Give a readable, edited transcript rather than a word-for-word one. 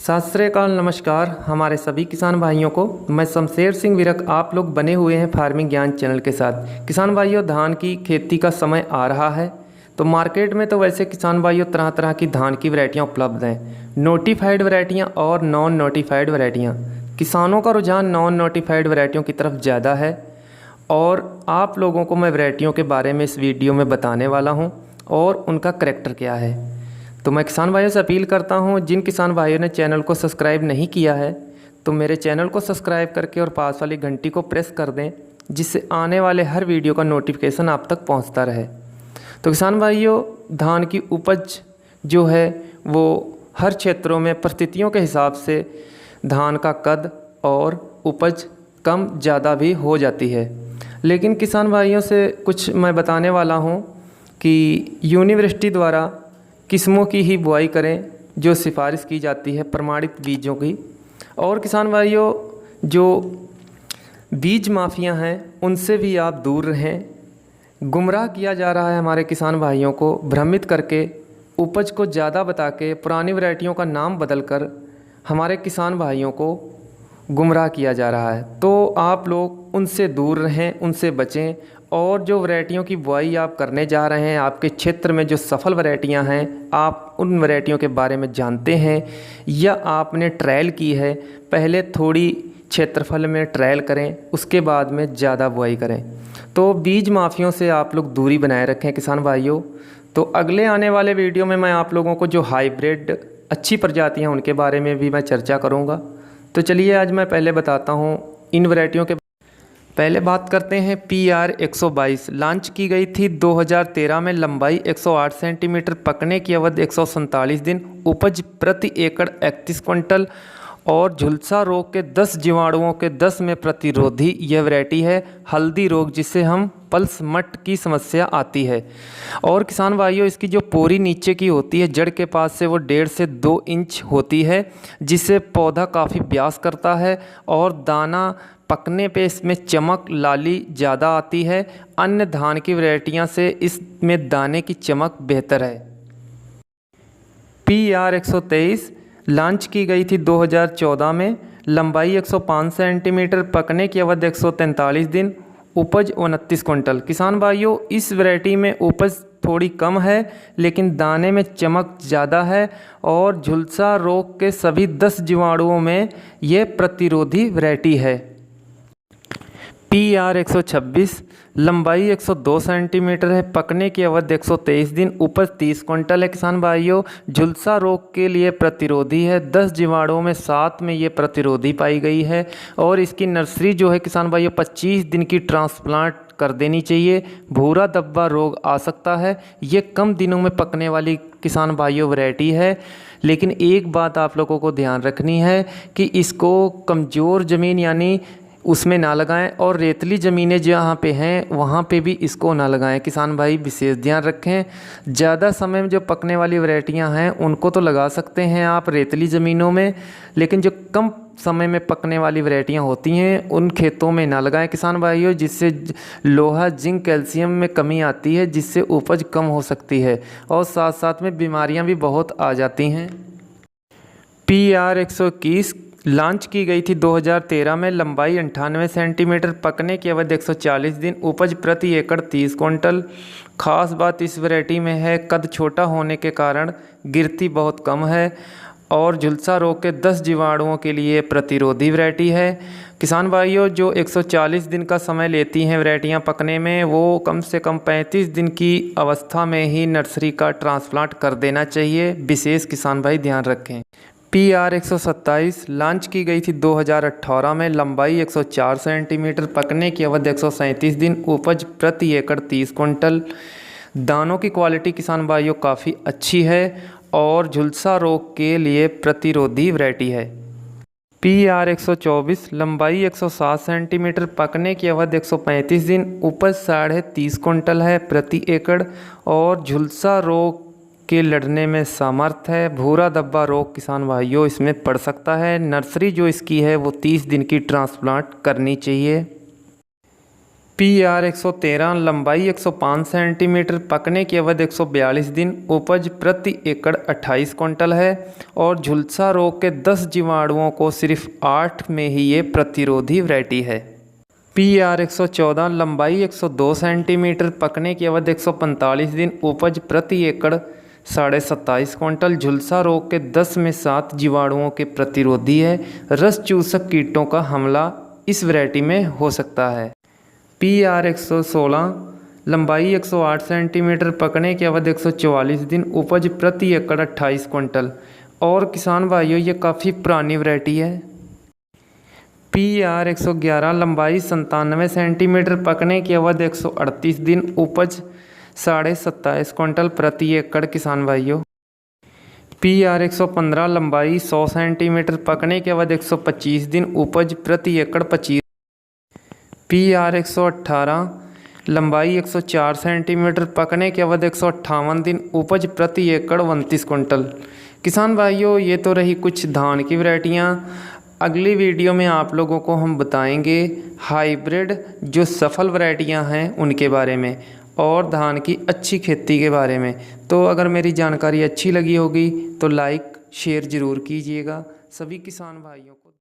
सत श्री अकाल, नमस्कार हमारे सभी किसान भाइयों को। मैं शमशेर सिंह विरक, आप लोग बने हुए हैं फार्मिंग ज्ञान चैनल के साथ। किसान भाइयों, धान की खेती का समय आ रहा है, तो मार्केट में तो वैसे किसान भाइयों तरह तरह की धान की वैरायटियाँ उपलब्ध हैं, नोटिफाइड वैरायटियाँ और नॉन नोटिफाइड वैरायटियाँ। किसानों का रुझान नॉन नोटिफाइड वैरायटियों की तरफ ज़्यादा है और आप लोगों को मैं वैरायटियों के बारे में इस वीडियो में बताने वाला हूँ और उनका करैक्टर क्या है। तो मैं किसान भाइयों से अपील करता हूँ, जिन किसान भाइयों ने चैनल को सब्सक्राइब नहीं किया है तो मेरे चैनल को सब्सक्राइब करके और पास वाली घंटी को प्रेस कर दें, जिससे आने वाले हर वीडियो का नोटिफिकेशन आप तक पहुँचता रहे। तो किसान भाइयों, धान की उपज जो है वो हर क्षेत्रों में परिस्थितियों के हिसाब से धान का कद और उपज कम ज़्यादा भी हो जाती है। लेकिन किसान भाइयों से कुछ मैं बताने वाला हूँ कि यूनिवर्सिटी द्वारा किस्मों की ही बुआई करें जो सिफारिश की जाती है, प्रमाणित बीजों की। और किसान भाइयों, जो बीज माफिया हैं उनसे भी आप दूर रहें। गुमराह किया जा रहा है हमारे किसान भाइयों को, भ्रमित करके उपज को ज़्यादा बता के पुरानी वैरायटियों का नाम बदलकर हमारे किसान भाइयों को गुमराह किया जा रहा है। तो आप लोग उनसे दूर रहें, उनसे बचें। और जो वैरायटियों की बुआई आप करने जा रहे हैं, आपके क्षेत्र में जो सफल वैरायटियां हैं, आप उन वैरायटियों के बारे में जानते हैं या आपने ट्रायल की है। पहले थोड़ी क्षेत्रफल में ट्रायल करें, उसके बाद में ज़्यादा बुआई करें। तो बीज माफियों से आप लोग दूरी बनाए रखें किसान भाइयों। तो अगले आने वाले वीडियो में मैं आप लोगों को जो हाइब्रिड अच्छी प्रजातियाँ उनके बारे में भी मैं चर्चा करूँगा। तो चलिए आज मैं पहले बताता हूँ इन वैरायटियों के। पहले बात करते हैं PR 122। लॉन्च की गई थी 2013 में, लंबाई 108 सेंटीमीटर, पकने की अवधि 147 दिन, उपज प्रति एकड़ 31 क्विंटल और झुलसा रोग के 10 जीवाणुओं के 10 में प्रतिरोधी यह वैरायटी है। हल्दी रोग जिसे हम पल्स मट की समस्या आती है। और किसान भाइयों, इसकी जो पोरी नीचे की होती है जड़ के पास से, वो 1.5 से 2 इंच होती है, जिससे पौधा काफ़ी ब्यास करता है और दाना पकने पे इसमें चमक लाली ज़्यादा आती है। अन्य धान की वैरायटियाँ से इसमें दाने की चमक बेहतर है। PR 123 लॉन्च की गई थी 2014 में, लंबाई 105 सेंटीमीटर, पकने की अवधि 143 दिन, उपज 29 क्विंटल। किसान भाइयों, इस वैरायटी में उपज थोड़ी कम है लेकिन दाने में चमक ज़्यादा है और झुलसा रोग के सभी 10 जीवाणुओं में ये प्रतिरोधी वैरायटी है। PR 126 लंबाई 102 सेंटीमीटर है, पकने की अवधि 123 दिन, उपज 30 क्विंटल है। किसान भाइयों, झुलसा रोग के लिए प्रतिरोधी है। 10 जीवाणुओं में 7 में ये प्रतिरोधी पाई गई है। और इसकी नर्सरी जो है किसान भाइयों 25 दिन की ट्रांसप्लांट कर देनी चाहिए। भूरा धब्बा रोग आ सकता है। ये कम दिनों में पकने वाली किसान भाइयों वैरायटी है, लेकिन एक बात आप लोगों को ध्यान रखनी है कि इसको कमज़ोर ज़मीन यानी उसमें ना लगाएं और रेतली ज़मीनें जहाँ पे हैं वहाँ पे भी इसको ना लगाएं। किसान भाई विशेष ध्यान रखें। ज़्यादा समय में जो पकने वाली वैरायटियाँ हैं उनको तो लगा सकते हैं आप रेतली ज़मीनों में, लेकिन जो कम समय में पकने वाली वैरायटियाँ होती हैं उन खेतों में ना लगाएं किसान भाइयों, जिससे लोहा जिंक कैल्शियम में कमी आती है, जिससे उपज कम हो सकती है और साथ साथ में बीमारियाँ भी बहुत आ जाती हैं। PR 121 लॉन्च की गई थी 2013 में, लंबाई 98 सेंटीमीटर, पकने की अवधि 140 दिन, उपज प्रति एकड़ 30 क्विंटल। खास बात इस वैरायटी में है कद छोटा होने के कारण गिरती बहुत कम है और झुलसा रोग के 10 जीवाणुओं के लिए प्रतिरोधी वैरायटी है। किसान भाइयों, जो 140 दिन का समय लेती हैं वैरायटियाँ पकने में, वो कम से कम 35 दिन की अवस्था में ही नर्सरी का ट्रांसप्लांट कर देना चाहिए। विशेष किसान भाई ध्यान रखें। PR 127 लॉन्च की गई थी 2018 में, लंबाई 104 सेंटीमीटर, पकने की अवधि 137 दिन, उपज प्रति एकड़ 30 क्विंटल। दानों की क्वालिटी किसान भाइयों काफ़ी अच्छी है और झुलसा रोग के लिए प्रतिरोधी वैरायटी है। PR 124 लंबाई 107 सेंटीमीटर, पकने की अवधि 135 दिन, उपज 30.5 क्विंटल है प्रति एकड़ और झुलसा रोग के लड़ने में समर्थ है। भूरा धब्बा रोग किसान भाइयों इसमें पड़ सकता है। नर्सरी जो इसकी है वो 30 दिन की ट्रांसप्लांट करनी चाहिए। PR 113, लंबाई 105 सेंटीमीटर, पकने की अवधि 142 दिन, उपज प्रति एकड़ 28 क्विंटल है और झुलसा रोग के 10 जीवाणुओं को सिर्फ 8 में ही ये प्रतिरोधी वैरायटी है। PR 114, लंबाई 102 सेंटीमीटर, पकने की अवधि 145 दिन, उपज प्रति एकड़ 27.5 क्विंटल, झुलसा रोग के 10 में 7 जीवाणुओं के प्रतिरोधी है। रस चूसक कीटों का हमला इस वैरायटी में हो सकता है। PR 116, लंबाई 108 सेंटीमीटर, पकने की अवधि 144 दिन, उपज प्रति एकड़ 28 क्विंटल और किसान भाइयों ये काफ़ी पुरानी वैरायटी है। PR 111, लंबाई 97 सेंटीमीटर, पकने की अवधि 138 दिन, उपज 27.5 क्विंटल प्रति एकड़ किसान भाइयों। PR 115, लंबाई 100 सेंटीमीटर, पकने की अवधि 125 दिन, उपज प्रति एकड़ 25। PR 118, लंबाई 104 सेंटीमीटर, पकने की अवधि 158 दिन, उपज प्रति एकड़ 29 क्विंटल। किसान भाइयों ये तो रही कुछ धान की वैरायटियाँ। अगली वीडियो में आप लोगों को हम बताएंगे हाइब्रिड जो सफल वैरायटियाँ हैं उनके बारे में और धान की अच्छी खेती के बारे में। तो अगर मेरी जानकारी अच्छी लगी होगी तो लाइक शेयर ज़रूर कीजिएगा। सभी किसान भाइयों को